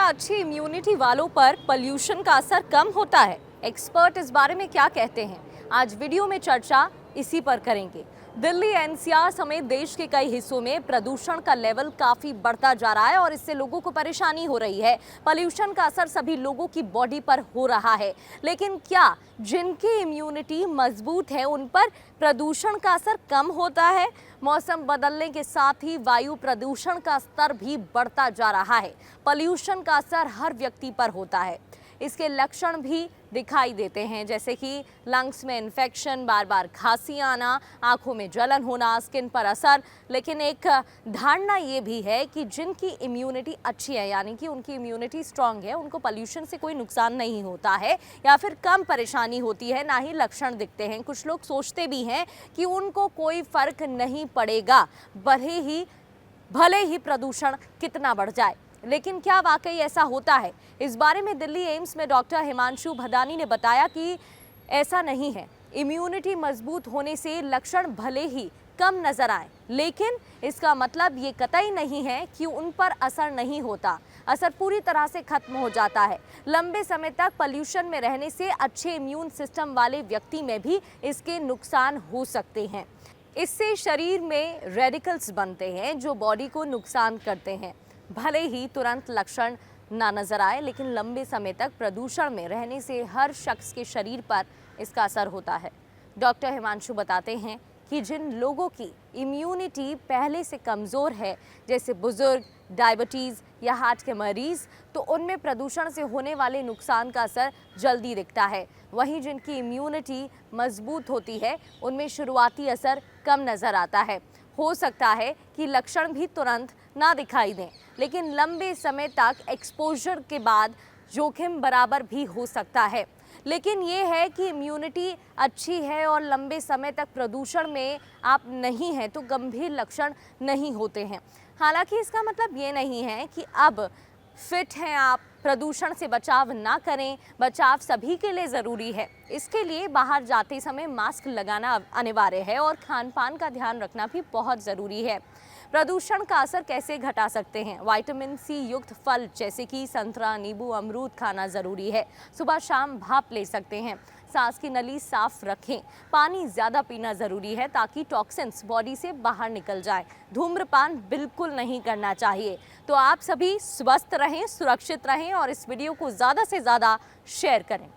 अच्छी इम्यूनिटी वालों पर पोल्यूशन का असर कम होता है? एक्सपर्ट इस बारे में क्या कहते हैं, आज वीडियो में चर्चा इसी पर करेंगे। दिल्ली एनसीआर समेत देश के कई हिस्सों में प्रदूषण का लेवल काफी बढ़ता जा रहा है और इससे लोगों को परेशानी हो रही है। पोल्यूशन का असर सभी लोगों की बॉडी पर हो रहा है, लेकिन क्या जिनकी इम्यूनिटी मजबूत है उन पर प्रदूषण का असर कम होता है? मौसम बदलने के साथ ही वायु प्रदूषण का स्तर भी बढ़ता जा रहा है। पोल्यूशन का असर हर व्यक्ति पर होता है। इसके लक्षण भी दिखाई देते हैं, जैसे कि लंग्स में इन्फेक्शन, बार बार खांसी आना, आंखों में जलन होना, स्किन पर असर। लेकिन एक धारणा ये भी है कि जिनकी इम्यूनिटी अच्छी है, यानी कि उनकी इम्यूनिटी स्ट्रांग है, उनको पोल्यूशन से कोई नुकसान नहीं होता है या फिर कम परेशानी होती है, ना ही लक्षण दिखते हैं। कुछ लोग सोचते भी हैं कि उनको कोई फर्क नहीं पड़ेगा, भले ही प्रदूषण कितना बढ़ जाए। लेकिन क्या वाकई ऐसा होता है? इस बारे में दिल्ली एम्स में डॉक्टर हिमांशु भदानी ने बताया कि ऐसा नहीं है। इम्यूनिटी मजबूत होने से लक्षण भले ही कम नजर आए, लेकिन इसका मतलब ये कतई नहीं है कि उन पर असर नहीं होता। असर पूरी तरह से खत्म हो जाता है। लंबे समय तक पोल्यूशन में रहने से अच्छे इम्यून सिस्टम वाले व्यक्ति में भी इसके नुकसान हो सकते हैं। इससे शरीर में रेडिकल्स बनते हैं जो बॉडी को नुकसान करते हैं। भले ही तुरंत लक्षण ना नजर आए, लेकिन लंबे समय तक प्रदूषण में रहने से हर शख्स के शरीर पर इसका असर होता है। डॉक्टर हिमांशु बताते हैं कि जिन लोगों की इम्यूनिटी पहले से कमज़ोर है, जैसे बुजुर्ग, डायबिटीज़ या हार्ट के मरीज़, तो उनमें प्रदूषण से होने वाले नुकसान का असर जल्दी दिखता है। वहीं जिनकी इम्यूनिटी मजबूत होती है, उनमें शुरुआती असर कम नज़र आता है। हो सकता है कि लक्षण भी तुरंत ना दिखाई दें, लेकिन लंबे समय तक एक्सपोजर के बाद जोखिम बराबर भी हो सकता है। लेकिन ये है कि इम्यूनिटी अच्छी है और लंबे समय तक प्रदूषण में आप नहीं हैं तो गंभीर लक्षण नहीं होते हैं। हालांकि इसका मतलब ये नहीं है कि अब फिट हैं आप, प्रदूषण से बचाव ना करें। बचाव सभी के लिए ज़रूरी है। इसके लिए बाहर जाते समय मास्क लगाना अनिवार्य है और खान पान का ध्यान रखना भी बहुत ज़रूरी है। प्रदूषण का असर कैसे घटा सकते हैं? विटामिन सी युक्त फल जैसे कि संतरा, नींबू, अमरूद खाना ज़रूरी है। सुबह शाम भाप ले सकते हैं। सांस की नली साफ रखें। पानी ज़्यादा पीना ज़रूरी है ताकि टॉक्सिन्स बॉडी से बाहर निकल जाए। धूम्रपान बिल्कुल नहीं करना चाहिए। तो आप सभी स्वस्थ रहें, सुरक्षित रहें और इस वीडियो को ज़्यादा से ज़्यादा शेयर करें।